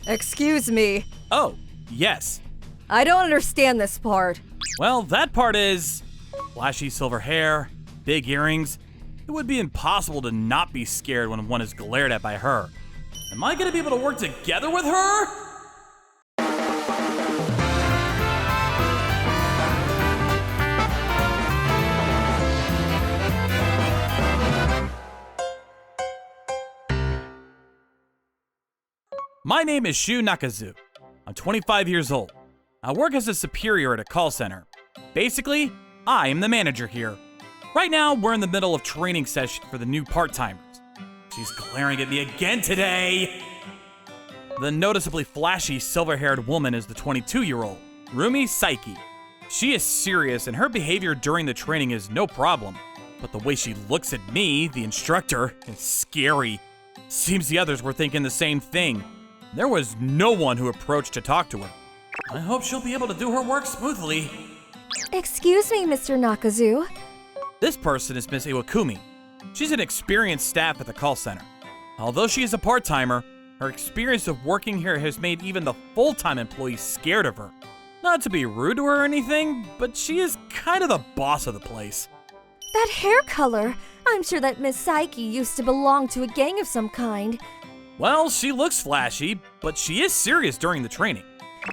Excuse me. Oh, yes. I don't understand this part. Well, that part is flashy silver hair, big earrings. It would be impossible to not be scared when one is glared at by her. Am I gonna be able to work together with her? My name is Shu Nakazu. I'm 25 years old. I work as a superior at a call center. Basically, I am the manager here. Right now, we're in the middle of training session for the new part-timers. She's glaring at me again today! The noticeably flashy silver-haired woman is the 22-year-old, Rumi Saiki. She is serious and her behavior during the training is no problem. But the way she looks at me, the instructor, is scary. Seems the others were thinking the same thing. There was no one who approached to talk to her. I hope she'll be able to do her work smoothly. Excuse me, Mr. Nakazu. This person is Miss Iwakumi. She's an experienced staff at the call center. Although she is a part-timer, her experience of working here has made even the full-time employees scared of her. Not to be rude to her or anything, but she is kind of the boss of the place. That hair color! I'm sure that Miss Saiki used to belong to a gang of some kind. Well, she looks flashy, but she is serious during the training.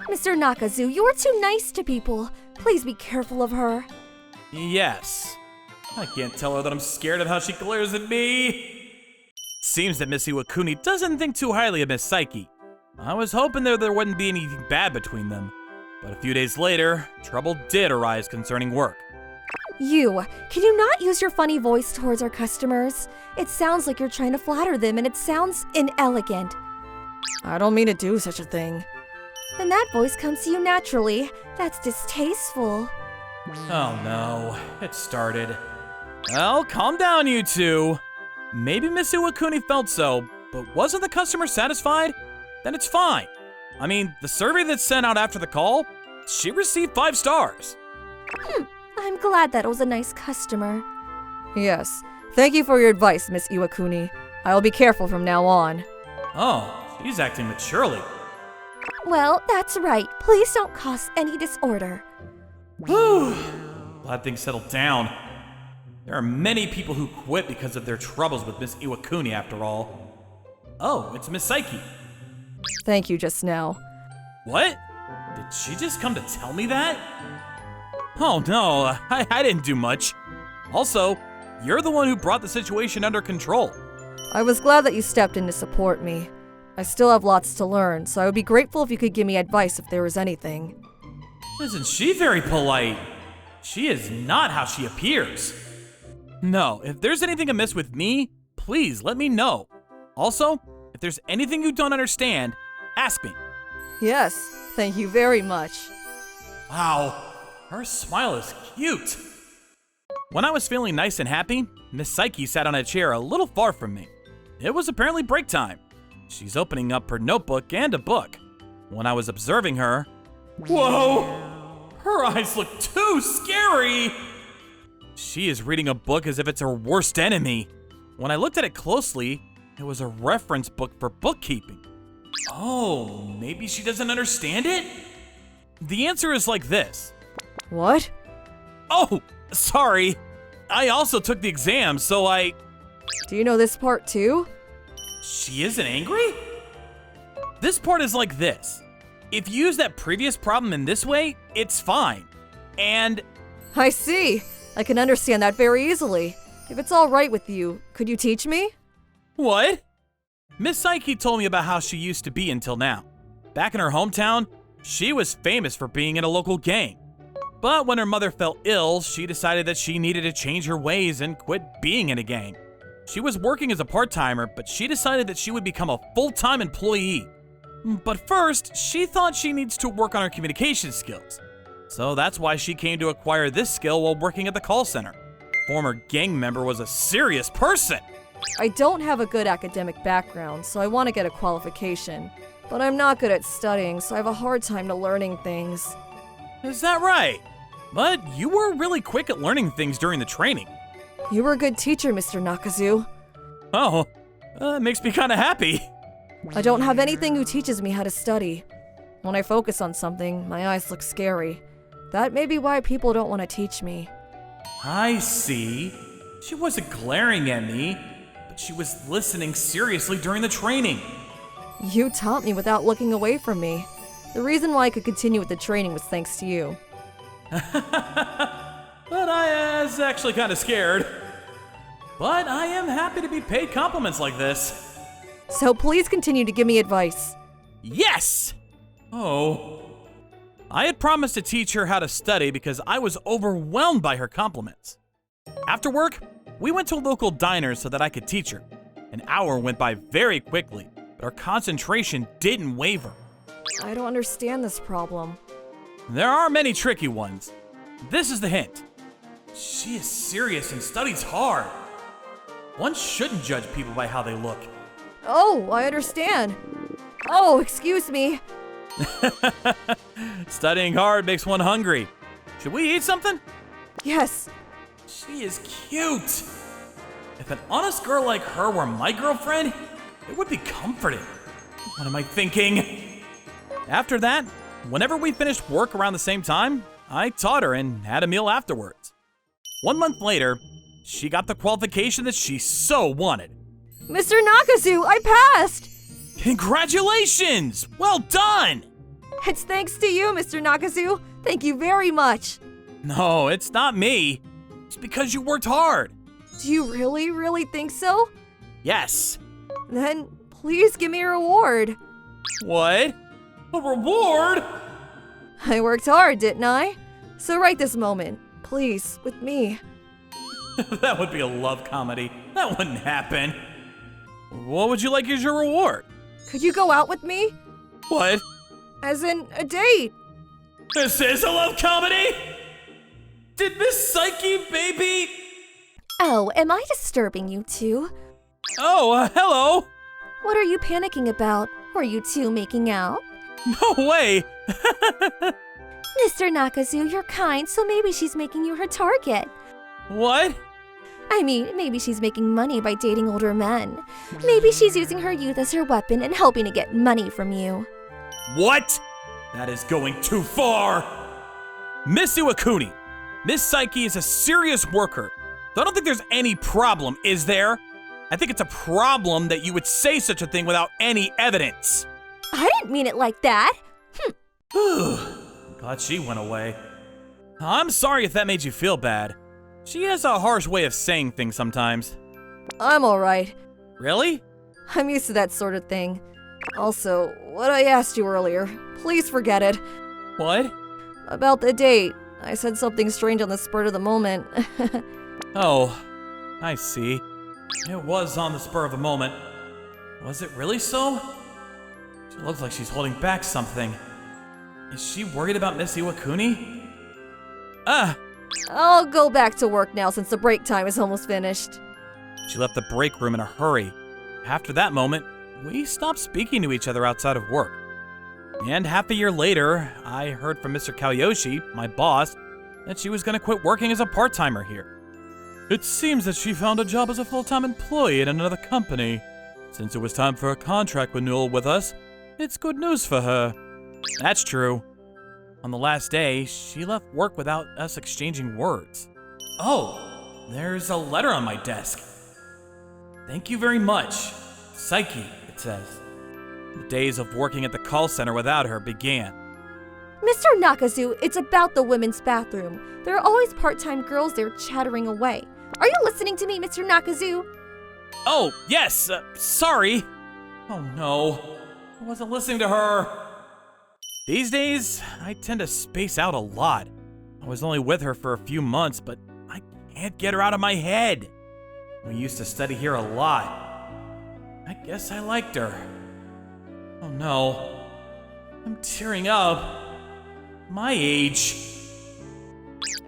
Mr. Nakazu, you're too nice to people. Please be careful of her. Yes. I can't tell her that I'm scared of how she glares at me. Seems that Miss Iwakuni doesn't think too highly of Miss Saiki. I was hoping there wouldn't be anything bad between them. But a few days later, trouble did arise concerning work. Can you not use your funny voice towards our customers? It sounds like you're trying to flatter them and it sounds inelegant. I don't mean to do such a thing. Then that voice comes to you naturally. That's distasteful. Oh no, it started. Well, calm down, you two. Maybe Miss Iwakuni felt so, but wasn't the customer satisfied? Then it's fine. I mean, the survey that's sent out after the call, she received 5 stars. I'm glad that it was a nice customer. Yes. Thank you for your advice, Miss Iwakuni. I'll be careful from now on. Oh, she's acting maturely. Well, that's right. Please don't cause any disorder. Whew. Glad things settled down. There are many people who quit because of their troubles with Miss Iwakuni after all. Oh, it's Miss Saiki. Thank you just now. What? Did she just come to tell me that? Oh no, I didn't do much. Also, you're the one who brought the situation under control. I was glad that you stepped in to support me. I still have lots to learn, so I would be grateful if you could give me advice if there was anything. Isn't she very polite? She is not how she appears. No, if there's anything amiss with me, please let me know. Also, if there's anything you don't understand, ask me. Yes, thank you very much. Wow, her smile is cute. When I was feeling nice and happy, Miss Saiki sat on a chair a little far from me. It was apparently break time. She's opening up her notebook and a book. When I was observing her, whoa! Her eyes look too scary! She is reading a book as if it's her worst enemy. When I looked at it closely, it was a reference book for bookkeeping. Oh, maybe she doesn't understand it? The answer is like this. What? Oh, sorry. I also took the exam, so Do you know this part too? She isn't angry? This part is like this. If you use that previous problem in this way, it's fine. And I see. I can understand that very easily. If it's all right with you, could you teach me? what? Miss Saiki told me about how she used to be until now. Back in her hometown, she was famous for being in a local gang. But when her mother fell ill, she decided that she needed to change her ways and quit being in a gang. She was working as a part-timer, but she decided that she would become a full-time employee. But first, she thought she needs to work on her communication skills. So that's why she came to acquire this skill while working at the call center. Former gang member was a serious person. I don't have a good academic background, so I want to get a qualification. But I'm not good at studying, so I have a hard time to learning things. Is that right? But you were really quick at learning things during the training. You were a good teacher, Mr. Nakazu. Oh, that makes me kind of happy. I don't have anything who teaches me how to study. When I focus on something, my eyes look scary. That may be why people don't want to teach me. I see. She wasn't glaring at me, but she was listening seriously during the training. You taught me without looking away from me. The reason why I could continue with the training was thanks to you. But I was actually kind of scared. But I am happy to be paid compliments like this. So please continue to give me advice. Yes! Oh. I had promised to teach her how to study because I was overwhelmed by her compliments. After work, we went to a local diner so that I could teach her. An hour went by very quickly, but our concentration didn't waver. I don't understand this problem. There are many tricky ones. This is the hint. She is serious and studies hard. One shouldn't judge people by how they look. Oh, I understand. Oh, excuse me. Studying hard makes one hungry. Should we eat something? Yes. She is cute. If an honest girl like her were my girlfriend, it would be comforting. What am I thinking? After that, whenever we finished work around the same time, I taught her and had a meal afterwards. 1 month later, she got the qualification that she so wanted. Mr. Nakazu, I passed! Congratulations! Well done! It's thanks to you, Mr. Nakazu. Thank you very much. No, it's not me. It's because you worked hard. Do you really think so? Yes. Then please give me a reward. What? A reward? I worked hard, didn't I? So right this moment, please, with me. That would be a love comedy. That wouldn't happen. What would you like as your reward? Could you go out with me? What? As in a date. This is a love comedy? Did Miss Psyche, baby? Oh, am I disturbing you two? Oh, hello. What are you panicking about? Were you two making out? No way. Mr. Nakazu, you're kind, so maybe she's making you her target. What? I mean, maybe she's making money by dating older men. Maybe she's using her youth as her weapon and hoping to get money from you. What? That is going too far. Miss Iwakuni, Miss Psyche is a serious worker. So I don't think there's any problem, is there? I think it's a problem that you would say such a thing without any evidence. I didn't mean it like that. Glad she went away. I'm sorry if that made you feel bad. She has a harsh way of saying things sometimes. I'm alright. Really? I'm used to that sort of thing. Also, what I asked you earlier, please forget it. What? About the date. I said something strange on the spur of the moment. Oh, I see. It was on the spur of the moment. Was it really so? She looks like she's holding back something. Is she worried about Miss Iwakuni? I'll go back to work now since the break time is almost finished. She left the break room in a hurry. After that moment, we stopped speaking to each other outside of work. And half a year later, I heard from Mr. Kaoyoshi, my boss, that she was going to quit working as a part-timer here. It seems that she found a job as a full-time employee in another company. Since it was time for a contract renewal with us, it's good news for her. That's true. On the last day, she left work without us exchanging words. Oh, there's a letter on my desk. Thank you very much. Psyche, it says. The days of working at the call center without her began. Mr. Nakazu, it's about the women's bathroom. There are always part-time girls there chattering away. Are you listening to me, Mr. Nakazu? Oh, yes, sorry. Oh no, I wasn't listening to her. These days, I tend to space out a lot. I was only with her for a few months, but I can't get her out of my head. We used to study here a lot. I guess I liked her. Oh no, I'm tearing up. My age.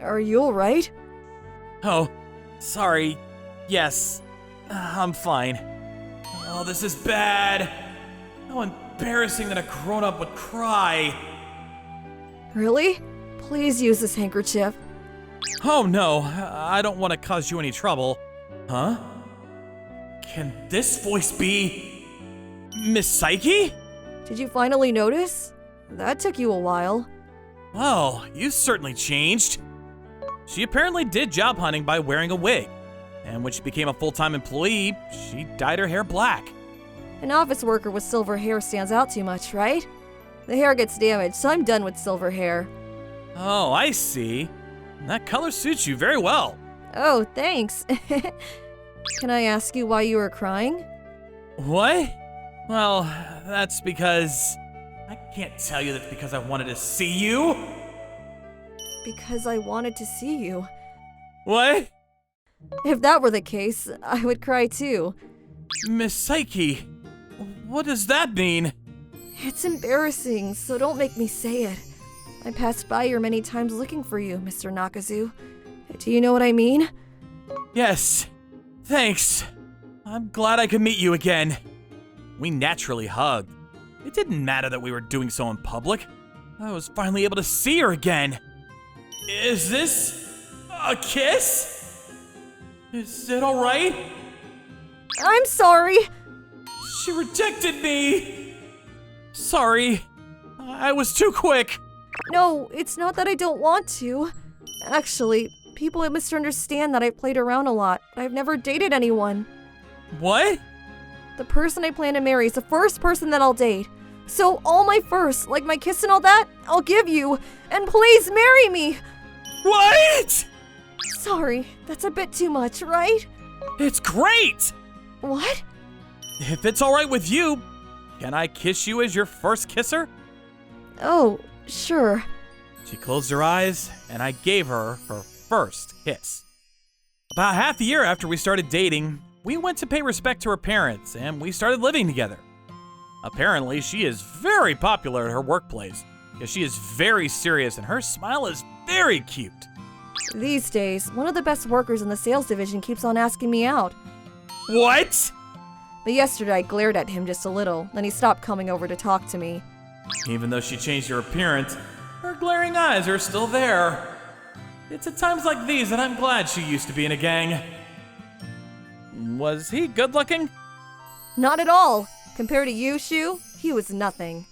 Are you alright? Oh, sorry. Yes, I'm fine. Oh, this is bad. How embarrassing that a grown-up would cry. Really? Please use this handkerchief. Oh no, I don't want to cause you any trouble. Huh? Can this voice be? Miss Psyche? Did you finally notice? That took you a while. Well, you certainly changed. She apparently did job hunting by wearing a wig. And when she became a full-time employee, she dyed her hair black. An office worker with silver hair stands out too much, right? The hair gets damaged, so I'm done with silver hair. Oh, I see. That color suits you very well. Oh, thanks. Can I ask you why you were crying? What? Well, that's because... I can't tell you that's because I wanted to see you. Because I wanted to see you. What? If that were the case, I would cry too. Miss Psyche, what does that mean? It's embarrassing, so don't make me say it. I passed by here many times looking for you, Mr. Nakazu. Do you know what I mean? Yes, thanks. I'm glad I could meet you again. We naturally hugged. It didn't matter that we were doing so in public. I was finally able to see her again. Is this a kiss? Is it all right? I'm sorry. She rejected me. Sorry, I was too quick. No, it's not that I don't want to. Actually, people would misunderstand that I played around a lot. I've never dated anyone. What? The person I plan to marry is the first person that I'll date. So all my firsts, like my kiss and all that, I'll give you. And please marry me. What? Sorry, that's a bit too much, right? It's great! What? If it's all right with you, can I kiss you as your first kisser? Oh, sure. She closed her eyes, and I gave her her first kiss. About half a year after we started dating, we went to pay respect to her parents, and we started living together. Apparently, she is very popular at her workplace, because she is very serious and her smile is very cute. These days, one of the best workers in the sales division keeps on asking me out. What? But yesterday I glared at him just a little, then he stopped coming over to talk to me. Even though she changed her appearance, her glaring eyes are still there. It's at times like these that I'm glad she used to be in a gang. Was he good looking? Not at all. Compared to you, Shu, he was nothing.